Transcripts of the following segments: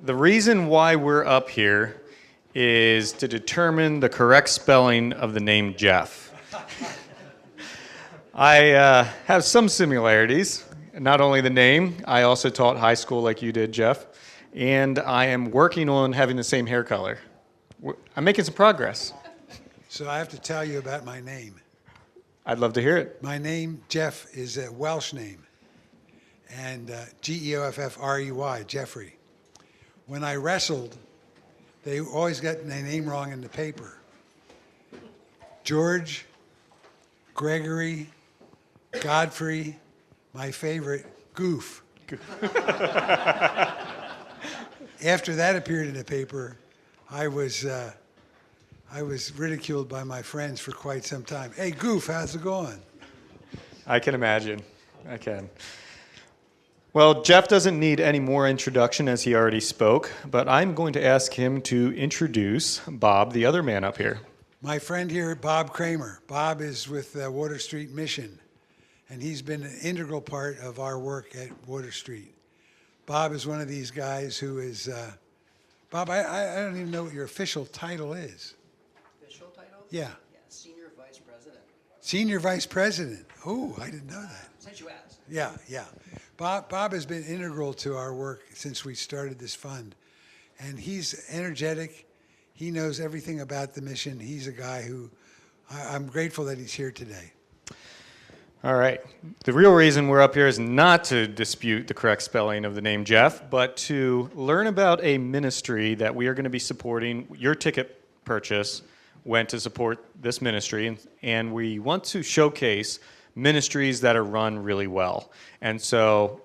The reason why we're up here is to determine the correct spelling of the name Jeff. I have some similarities. Not only the name, I also taught high school like you did, Jeff, and I am working on having the same hair color. I'm making some progress. So I have to tell you about my name. I'd love to hear it. My name, Jeff, is a Welsh name, and Geoffrey, Jeffrey. When I wrestled, they always got my name wrong in the paper. George, Gregory, Godfrey, my favorite, Goof. After that appeared in the paper, I was ridiculed by my friends for quite some time. Hey, Goof, how's it going? I can imagine. I can. Well, Jeff doesn't need any more introduction as he already spoke, but I'm going to ask him to introduce Bob, the other man up here. My friend here, Bob Kramer. Bob is with Water Street Mission, and he's been an integral part of our work at Water Street. Bob is one of these guys who is, Bob, I don't even know what your official title is. Official title? Yeah. Yeah, Senior Vice President. Senior Vice President. Oh, I didn't know that. Since you asked. Yeah, yeah. Bob has been integral to our work since we started this fund. And he's energetic. He knows everything about the mission. He's a guy who I'm grateful that he's here today. All right. The real reason we're up here is not to dispute the correct spelling of the name Jeff, but to learn about a ministry that we are going to be supporting. Your ticket purchase went to support this ministry, and we want to showcase ministries that are run really well. And so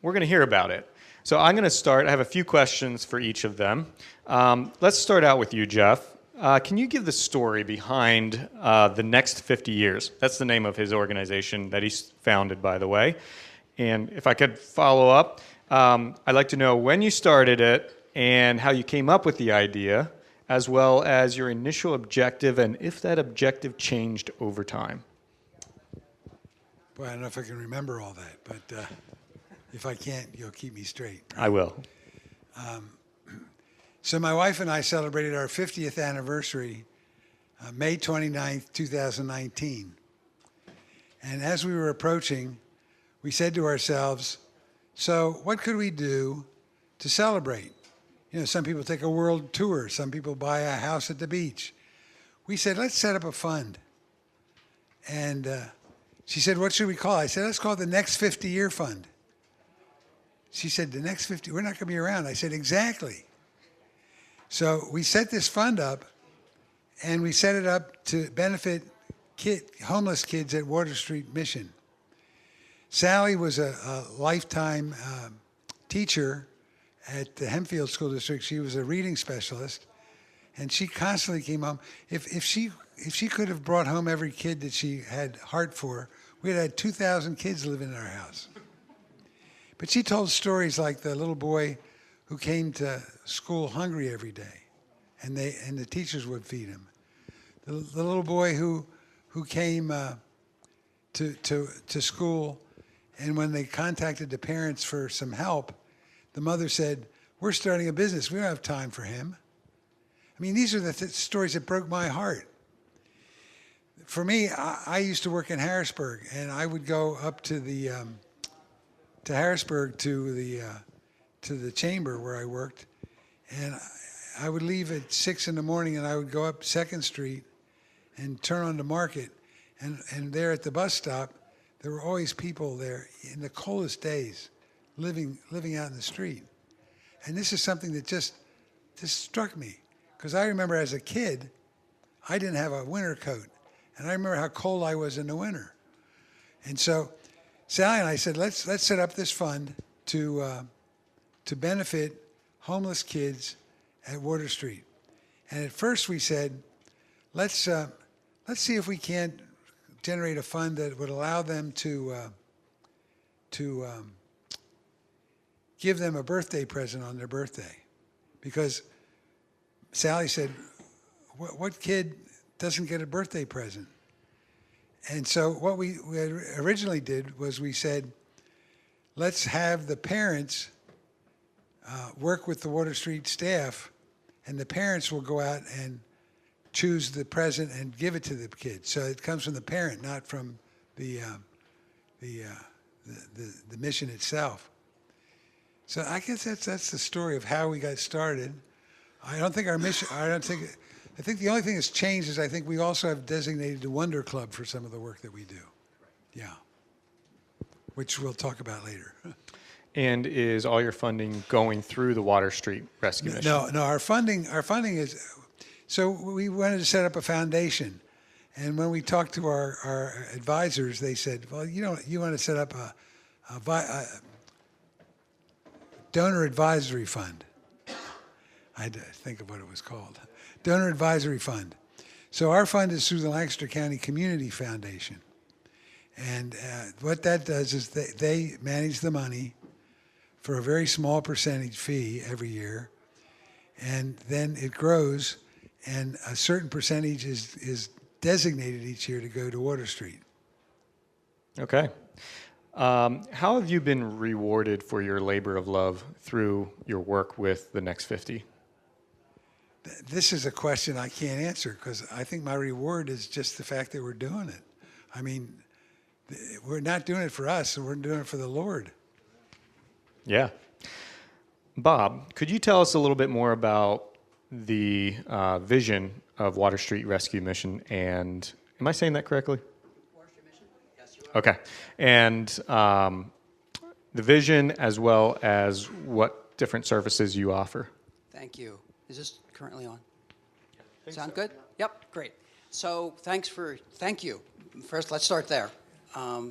we're going to hear about it. So I'm going to start. I have a few questions for each of them. Let's start out with you, Jeff. Can you give the story behind the Next 50 Years? That's the name of his organization that he's founded, by the way. And if I could follow up, I'd like to know when you started it and how you came up with the idea, as well as your initial objective and if that objective changed over time. Boy, I don't know if I can remember all that, but if I can't, you'll keep me straight. I will. So my wife and I celebrated our 50th anniversary May 29th, 2019. And as we were approaching, we said to ourselves, so what could we do to celebrate? You know, some people take a world tour. Some people buy a house at the beach. We said, let's set up a fund. And she said, what should we call it? I said, let's call it the Next 50 Year Fund. She said, the next 50, we're not going to be around. I said, exactly. So we set this fund up, and we set it up to benefit homeless kids at Water Street Mission. Sally was a lifetime teacher at the Hempfield School District. She was a reading specialist, and she constantly came home. If she could have brought home every kid that she had heart for, we'd had 2,000 kids living in our house. But she told stories like the little boy who came to school hungry every day, and the teachers would feed him. The little boy who came to school, and when they contacted the parents for some help, the mother said, "We're starting a business. We don't have time for him." I mean, these are the stories that broke my heart. For me, I used to work in Harrisburg, and I would go up to the to Harrisburg to the chamber where I worked, and I would leave at 6 in the morning, and I would go up 2nd Street and turn on the Market, and there at the bus stop, there were always people there in the coldest days, living out in the street, and this is something that just struck me, because I remember as a kid, I didn't have a winter coat, and I remember how cold I was in the winter, and so Sally and I said, let's set up this fund to benefit homeless kids at Water Street. And at first we said, let's see if we can't generate a fund that would allow them to give them a birthday present on their birthday. Because Sally said, what kid doesn't get a birthday present? And so what we originally did was we said, let's have the parents work with the Water Street staff, and the parents will go out and choose the present and give it to the kid. So it comes from the parent, not from the mission itself. So I guess that's the story of how we got started. I don't think our mission. I think the only thing that's changed is I think we also have designated the Wonder Club for some of the work that we do. Yeah, which we'll talk about later. And is all your funding going through the Water Street Rescue Mission? No. Our funding is. So we wanted to set up a foundation, and when we talked to our advisors, they said, "Well, you want to set up a donor advisory fund." I had to think of what it was called. Donor advisory fund. So our fund is through the Lancaster County Community Foundation, and what that does is they manage the money for a very small percentage fee every year, and then it grows, and a certain percentage is designated each year to go to Water Street. Okay. How have you been rewarded for your labor of love through your work with the Next 50? This is a question I can't answer because I think my reward is just the fact that we're doing it. I mean, we're not doing it for us, we're doing it for the Lord. Yeah. Bob, could you tell us a little bit more about the vision of Water Street Rescue Mission and, am I saying that correctly? Water Street Mission? Yes, you are. Okay. And the vision as well as what different services you offer. Thank you. Is this currently on? Sound good? Yep, great. So thank you. First, let's start there,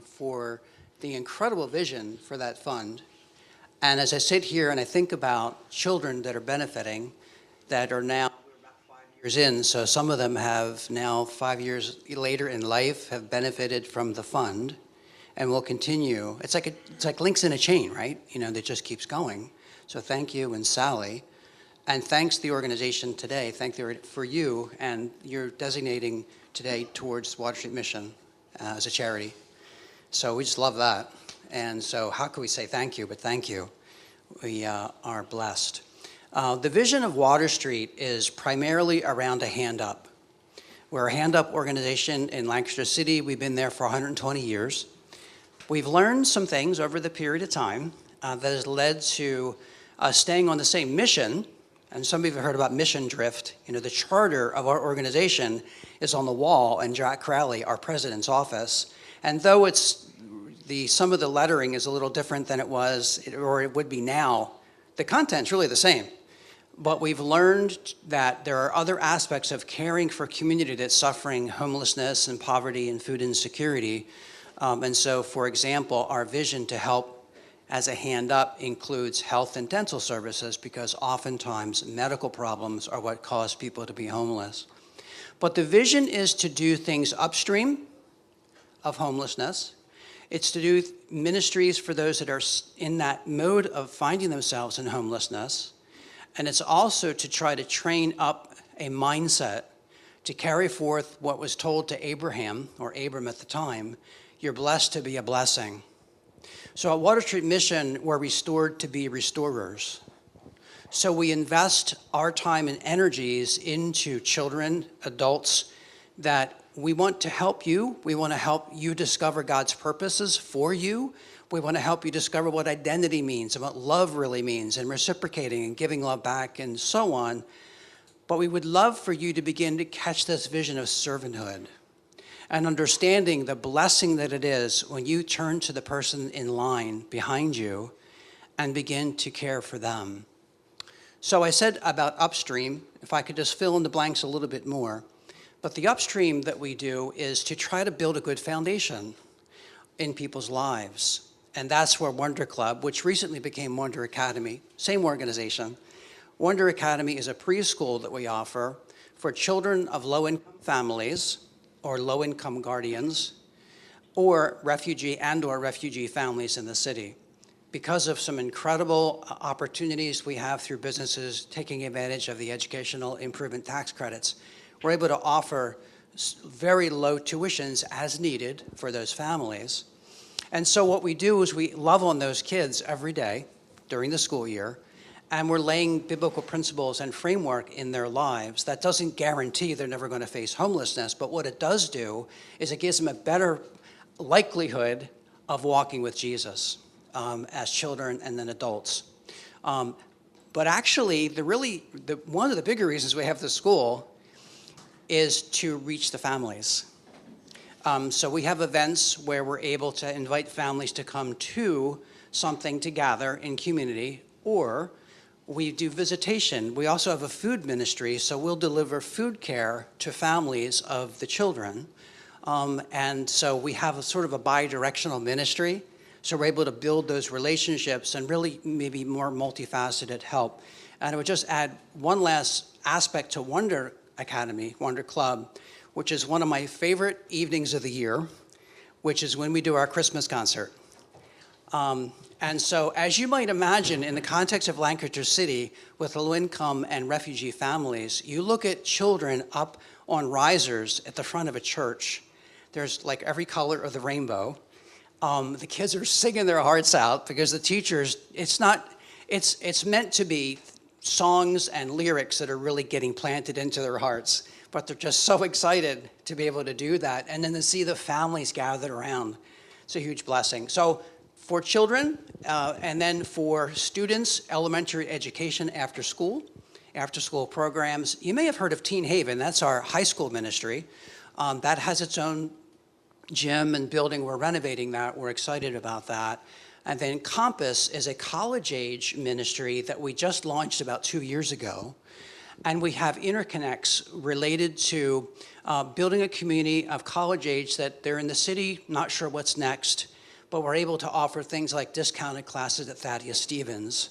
for the incredible vision for that fund. And as I sit here and I think about children that are benefiting, that are now, we're about 5 years in, so some of them have now 5 years later in life have benefited from the fund and will continue. It's like links in a chain, right? That just keeps going. So thank you, and Sally. And thanks to the organization today, for you, and you're designating today towards Water Street Mission as a charity. So we just love that. And so how can we say thank you, but thank you. We are blessed. The vision of Water Street is primarily around a hand up. We're a hand up organization in Lancaster City. We've been there for 120 years. We've learned some things over the period of time that has led to us staying on the same mission. And some of you have heard about mission drift. The charter of our organization is on the wall in Jack Crowley, our president's office. And though some of the lettering is a little different than it was, or it would be now, the content's really the same. But we've learned that there are other aspects of caring for a community that's suffering homelessness and poverty and food insecurity. And so, for example, our vision to help as a hand up includes health and dental services, because oftentimes medical problems are what cause people to be homeless. But the vision is to do things upstream of homelessness. It's to do ministries for those that are in that mode of finding themselves in homelessness. And it's also to try to train up a mindset to carry forth what was told to Abraham, or Abram at the time: you're blessed to be a blessing. So at Water Street Mission, we're restored to be restorers. So we invest our time and energies into children, adults, that we want to help you. We want to help you discover God's purposes for you. We want to help you discover what identity means and what love really means, and reciprocating and giving love back and so on. But we would love for you to begin to catch this vision of servanthood and understanding the blessing that it is when you turn to the person in line behind you and begin to care for them. So I said about upstream, if I could just fill in the blanks a little bit more. But the upstream that we do is to try to build a good foundation in people's lives. And that's where Wonder Club, which recently became Wonder Academy, same organization. Wonder Academy is a preschool that we offer for children of low-income families or low-income guardians, or refugee families in the city. Because of some incredible opportunities we have through businesses taking advantage of the educational improvement tax credits, we're able to offer very low tuitions as needed for those families. And so what we do is we love on those kids every day during the school year, and we're laying biblical principles and framework in their lives. That doesn't guarantee they're never going to face homelessness, but what it does do is it gives them a better likelihood of walking with Jesus as children and then adults. But actually, one of the bigger reasons we have this school is to reach the families. So we have events where we're able to invite families to come to something to gather in community, or we do visitation. We also have a food ministry, so we'll deliver food care to families of the children. And so we have a sort of a bi-directional ministry, so we're able to build those relationships and really maybe more multifaceted help. And I would just add one last aspect to Wonder Academy, Wonder Club, which is one of my favorite evenings of the year, which is when we do our Christmas concert. And so, as you might imagine, in the context of Lancaster City, with low-income and refugee families, you look at children up on risers at the front of a church. There's like every color of the rainbow. The kids are singing their hearts out because the teachers, it's meant to be songs and lyrics that are really getting planted into their hearts, but they're just so excited to be able to do that. And then to see the families gathered around, it's a huge blessing. So for children, and then for students, elementary education after school programs. You may have heard of Teen Haven. That's our high school ministry. That has its own gym and building. We're renovating that. We're excited about that. And then Compass is a college-age ministry that we just launched about 2 years ago. And we have interconnects related to building a community of college age that they're in the city, not sure what's next, but we're able to offer things like discounted classes at Thaddeus Stevens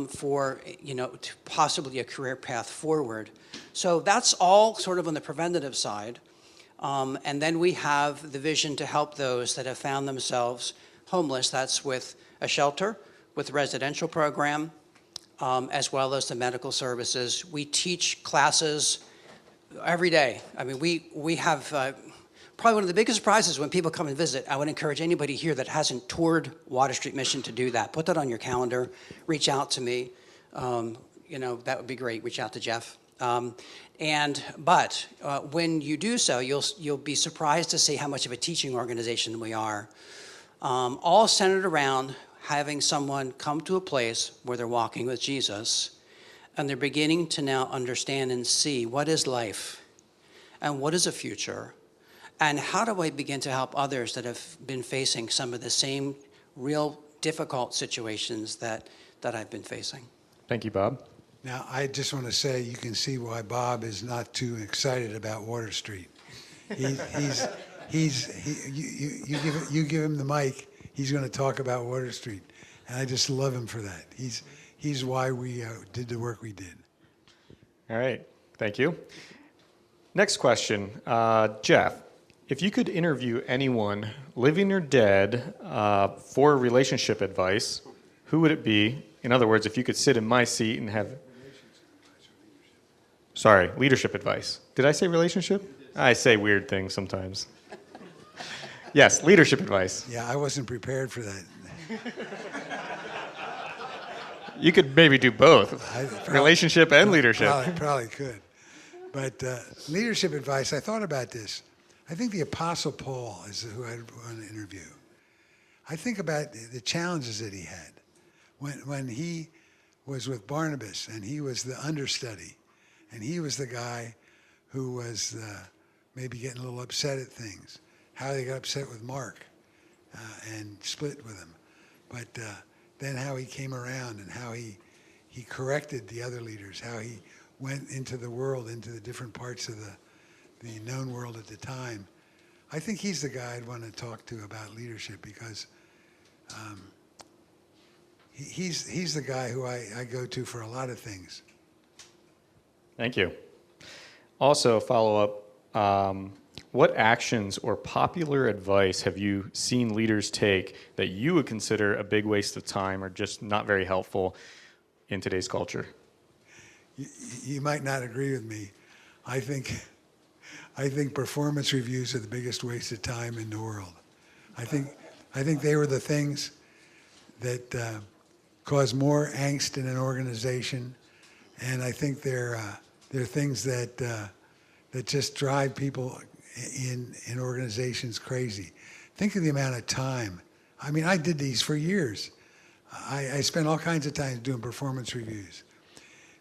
for, possibly a career path forward. So that's all sort of on the preventative side. And then we have the vision to help those that have found themselves homeless. That's with a shelter, with a residential program, as well as the medical services. We teach classes every day. I mean, we have probably one of the biggest surprises when people come and visit. I would encourage anybody here that hasn't toured Water Street Mission to do that. Put that on your calendar. Reach out to me. That would be great. Reach out to Jeff. But when you do so, you'll be surprised to see how much of a teaching organization we are. All centered around having someone come to a place where they're walking with Jesus, and they're beginning to now understand and see what is life, and what is a future, and how do I begin to help others that have been facing some of the same real difficult situations that I've been facing. Thank you, Bob. Now, I just want to say you can see why Bob is not too excited about Water Street. You give him the mic, he's going to talk about Water Street, and I just love him for that. He's why we did the work we did. All right. Thank you. Next question. Jeff, if you could interview anyone, living or dead, for relationship advice, who would it be? In other words, if you could sit in my seat and have... Sorry, leadership advice. Did I say relationship? I say weird things sometimes. Yes, leadership advice. Yeah, I wasn't prepared for that. You could maybe do both, relationship and leadership. Probably could. But leadership advice, I thought about this. I think the Apostle Paul is who I'd want to interview. I think about the challenges that he had when he was with Barnabas and he was the understudy and he was the guy who was maybe getting a little upset at things, how they got upset with Mark and split with him. But then how he came around and how he corrected the other leaders, how he went into the world, into the different parts of the known world at the time. I think he's the guy I'd want to talk to about leadership because he's the guy who I go to for a lot of things. Thank you. Also, follow up, what actions or popular advice have you seen leaders take that you would consider a big waste of time or just not very helpful in today's culture? You might not agree with me. I think performance reviews are the biggest waste of time in the world. I think they were the things that cause more angst in an organization, and I think they're things that that just drive people in organizations crazy. Think of the amount of time. I mean, I did these for years. I spent all kinds of time doing performance reviews.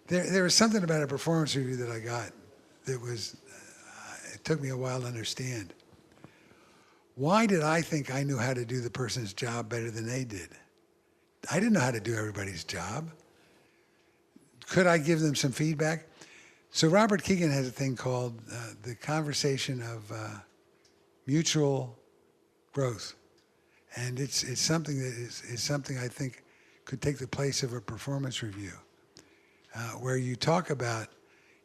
There was something about a performance review that I got that was, it took me a while to understand. Why did I think I knew how to do the person's job better than they did? I didn't know how to do everybody's job. Could I give them some feedback? So Robert Keegan has a thing called the conversation of mutual growth. And it's something that is something I think could take the place of a performance review, where you talk about,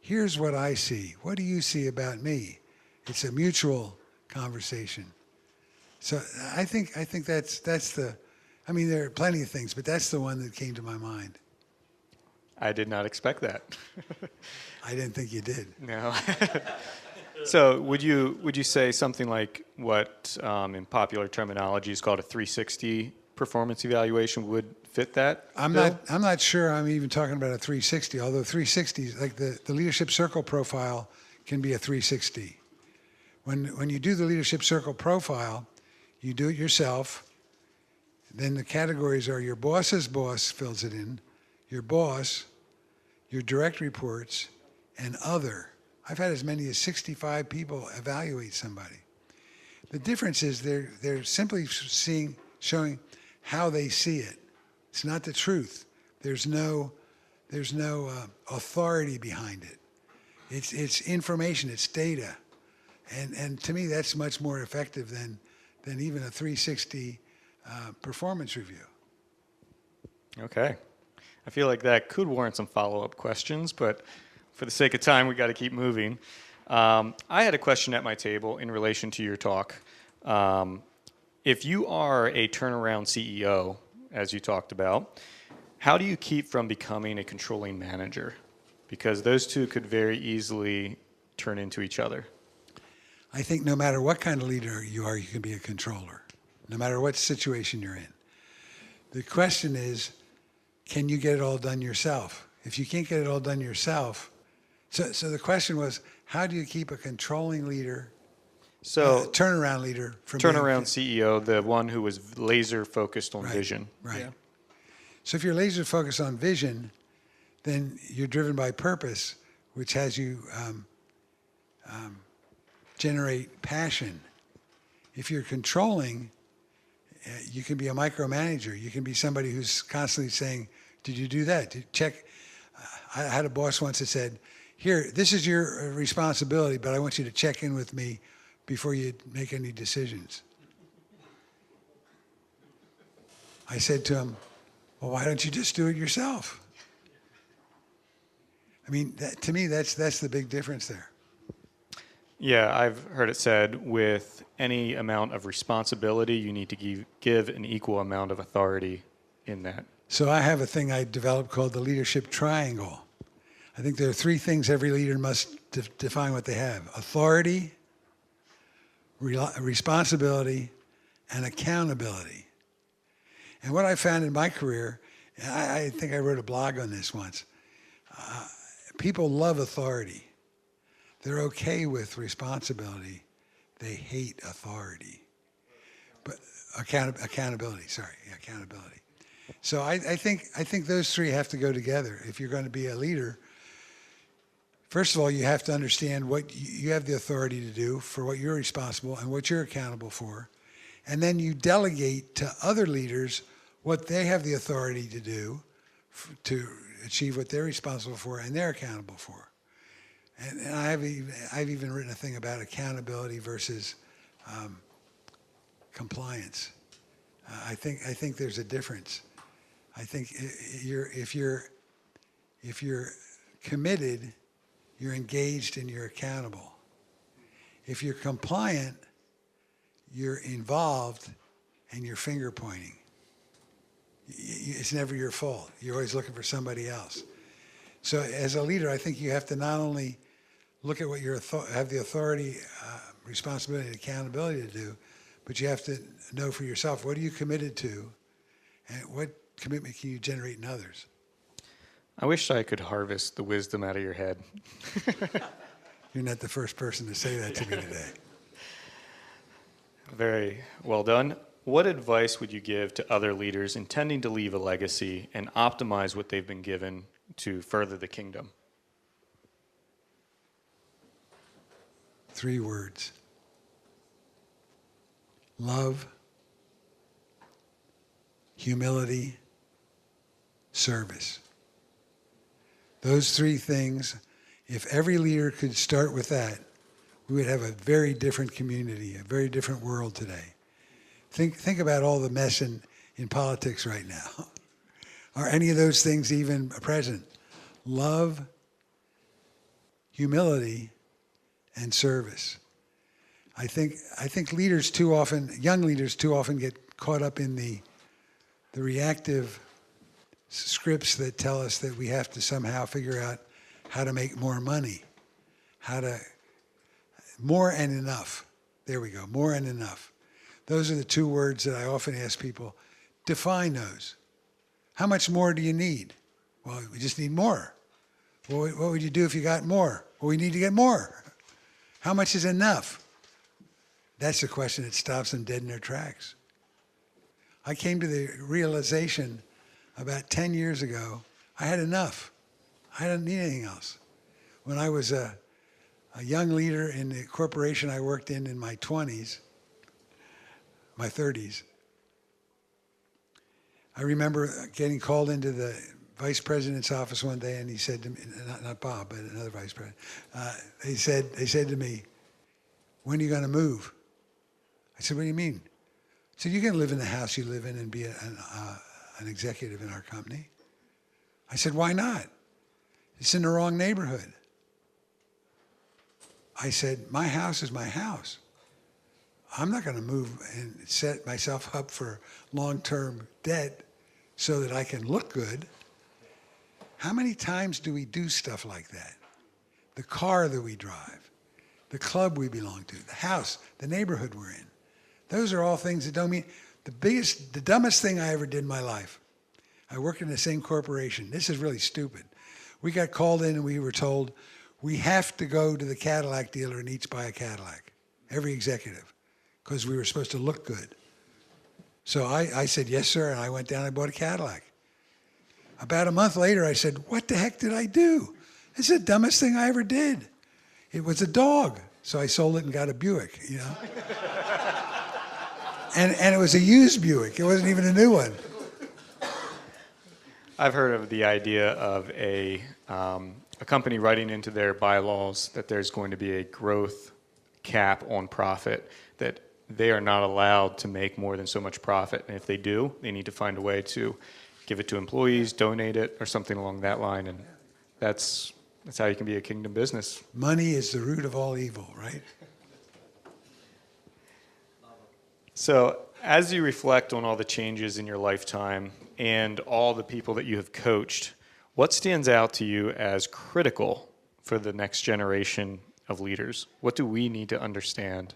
here's what I see. What do you see about me? It's a mutual conversation. So I think that's the, I mean, there are plenty of things, but that's the one that came to my mind. I did not expect that. I didn't think you did. No. So would you say something like what in popular terminology is called a 360 performance evaluation would fit that? I'm not sure I'm even talking about a 360, although 360, like the leadership circle profile can be a 360. When you do the leadership circle profile, you do it yourself. Then the categories are your boss's boss fills it in, your boss, your direct reports, and other. I've had as many as 65 people evaluate somebody. The difference is they're simply showing how they see it. It's not the truth. There's no authority behind it. It's information. It's data, and to me that's much more effective than even a 360 performance review. Okay. I feel like that could warrant some follow-up questions, but for the sake of time, we got to keep moving. I had a question at my table in relation to your talk. If you are a turnaround CEO, as you talked about, how do you keep from becoming a controlling manager? Because those two could very easily turn into each other. I think no matter what kind of leader you are, you can be a controller, no matter what situation you're in. The question is, can you get it all done yourself? If you can't get it all done yourself, so the question was, how do you keep a controlling leader, turnaround leader from turnaround CEO, the one who was laser focused on vision. Right. Yeah. So if you're laser focused on vision, then you're driven by purpose, which has you generate passion. If you're controlling, you can be a micromanager. You can be somebody who's constantly saying, did you do that? Did you check? I had a boss once that said, here, this is your responsibility, but I want you to check in with me before you make any decisions. I said to him, well, why don't you just do it yourself? I mean, to me, that's the big difference there. Yeah, I've heard it said with any amount of responsibility, you need to give an equal amount of authority in that. So I have a thing I developed called the leadership triangle. I think there are three things every leader must define what they have: authority, responsibility, and accountability. And what I found in my career, and I think I wrote a blog on this once, people love authority. They're okay with responsibility. They hate authority. But accountability. So I think those three have to go together. If you're going to be a leader, first of all, you have to understand what you have the authority to do for what you're responsible and what you're accountable for. And then you delegate to other leaders what they have the authority to do to achieve what they're responsible for and they're accountable for. And I've even written a thing about accountability versus compliance. I think there's a difference. I think if you're committed, you're engaged and you're accountable. If you're compliant, you're involved and you're finger pointing. It's never your fault. You're always looking for somebody else. So as a leader, I think you have to not only look at what you have the authority, responsibility, and accountability to do, but you have to know for yourself, what are you committed to, and what commitment can you generate in others? I wish I could harvest the wisdom out of your head. You're not the first person to say that to me today. Very well done. What advice would you give to other leaders intending to leave a legacy and optimize what they've been given to further the kingdom? 3 words. Love, humility, service. Those 3 things, if every leader could start with that, we would have a very different community, a very different world today. Think about all the mess in politics right now. Are any of those things even present? Love, humility, and service. I think leaders too often, young leaders too often get caught up in the reactive scripts that tell us that we have to somehow figure out how to make more money, more and enough. There we go, more and enough. Those are the 2 words that I often ask people. Define those. How much more do you need? Well, we just need more. Well, what would you do if you got more? Well, we need to get more. How much is enough? That's the question that stops them dead in their tracks. I came to the realization about 10 years ago, I had enough. I didn't need anything else. When I was a young leader in the corporation I worked in my 20s, my 30s, I remember getting called into the vice president's office one day, and he said to me, not Bob, but another vice president, they said to me, when are you going to move? I said, what do you mean? I said, you can live in the house you live in and be an executive in our company. I said, why not? It's in the wrong neighborhood. I said, my house is my house. I'm not going to move and set myself up for long-term debt so that I can look good. How many times do we do stuff like that? The car that we drive, the club we belong to, the house, the neighborhood we're in. Those are all things that don't mean. The dumbest thing I ever did in my life, I worked in the same corporation. This is really stupid. We got called in and we were told, we have to go to the Cadillac dealer and each buy a Cadillac, every executive, because we were supposed to look good. So I said, yes, sir, and I went down and bought a Cadillac. About a month later, I said, what the heck did I do? This is the dumbest thing I ever did. It was a dog. So I sold it and got a Buick, you know. And it was a used Buick. It wasn't even a new one. I've heard of the idea of a company writing into their bylaws that there's going to be a growth cap on profit, that they are not allowed to make more than so much profit. And if they do, they need to find a way to give it to employees, donate it, or something along that line. And that's how you can be a kingdom business. Money is the root of all evil, right? So as you reflect on all the changes in your lifetime and all the people that you have coached, what stands out to you as critical for the next generation of leaders? What do we need to understand?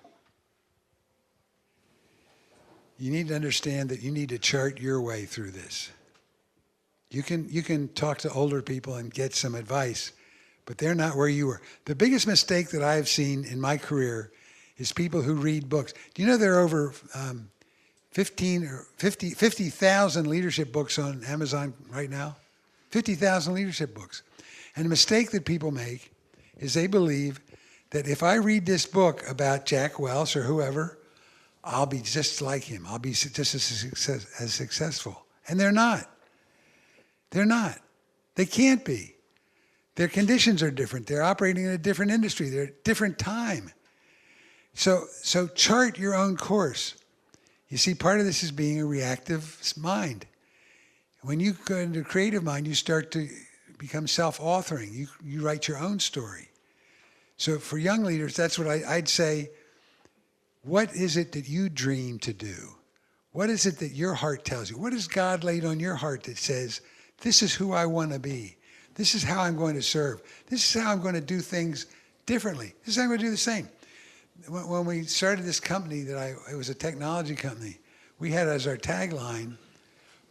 You need to understand that you need to chart your way through this. You can talk to older people and get some advice, but they're not where you were. The biggest mistake that I've seen in my career is people who read books. Do you know there are over 50,000 leadership books on Amazon right now? 50,000 leadership books. And the mistake that people make is they believe that if I read this book about Jack Welch or whoever, I'll be just like him. I'll be just as successful. And they're not. They're not. They can't be. Their conditions are different. They're operating in a different industry. They're at a different time. So chart your own course. You see, part of this is being a reactive mind. When you go into a creative mind, you start to become self-authoring. You write your own story. So for young leaders, that's what I'd say. What is it that you dream to do? What is it that your heart tells you? What has God laid on your heart that says, this is who I want to be. This is how I'm going to serve. This is how I'm going to do things differently. This is how I'm going to do the same. When we started this company, it was a technology company, we had as our tagline,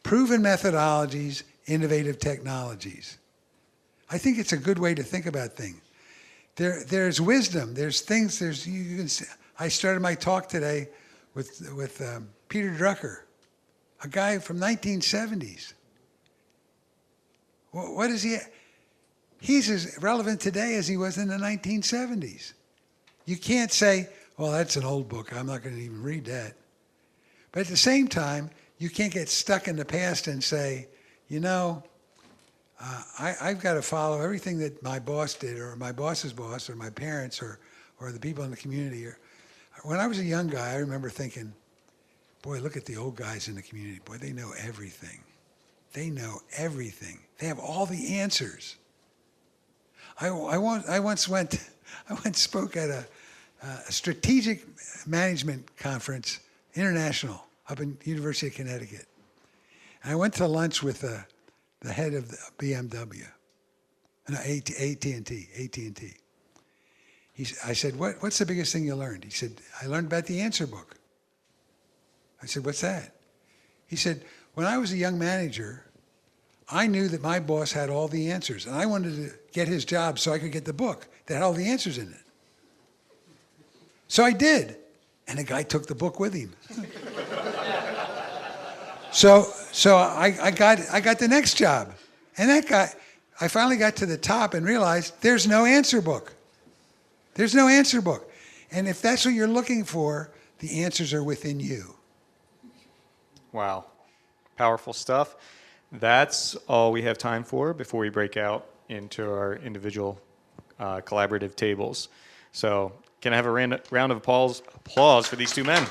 proven methodologies, innovative technologies. I think it's a good way to think about things. There's wisdom. There's things. You can see, I started my talk today with Peter Drucker, a guy from 1970s. What is he? He's as relevant today as he was in the 1970s. You can't say, well, that's an old book. I'm not going to even read that. But at the same time, you can't get stuck in the past and say, you know, I've got to follow everything that my boss did, or my boss's boss, or my parents, or the people in the community. When I was a young guy, I remember thinking, boy, look at the old guys in the community. Boy, they know everything. They know everything. They have all the answers. I once spoke at a strategic management conference, international, up in University of Connecticut. And I went to lunch with the head of the BMW, no, AT&T. I said, what's the biggest thing you learned? He said, I learned about the answer book. I said, what's that? He said, when I was a young manager, I knew that my boss had all the answers, and I wanted to get his job so I could get the book that had all the answers in it. So I did, and the guy took the book with him. So I got the next job, and that guy, I finally got to the top and realized there's no answer book. There's no answer book, and if that's what you're looking for, the answers are within you. Wow. Powerful stuff. That's all we have time for before we break out into our individual collaborative tables. So can I have a round of applause for these two men?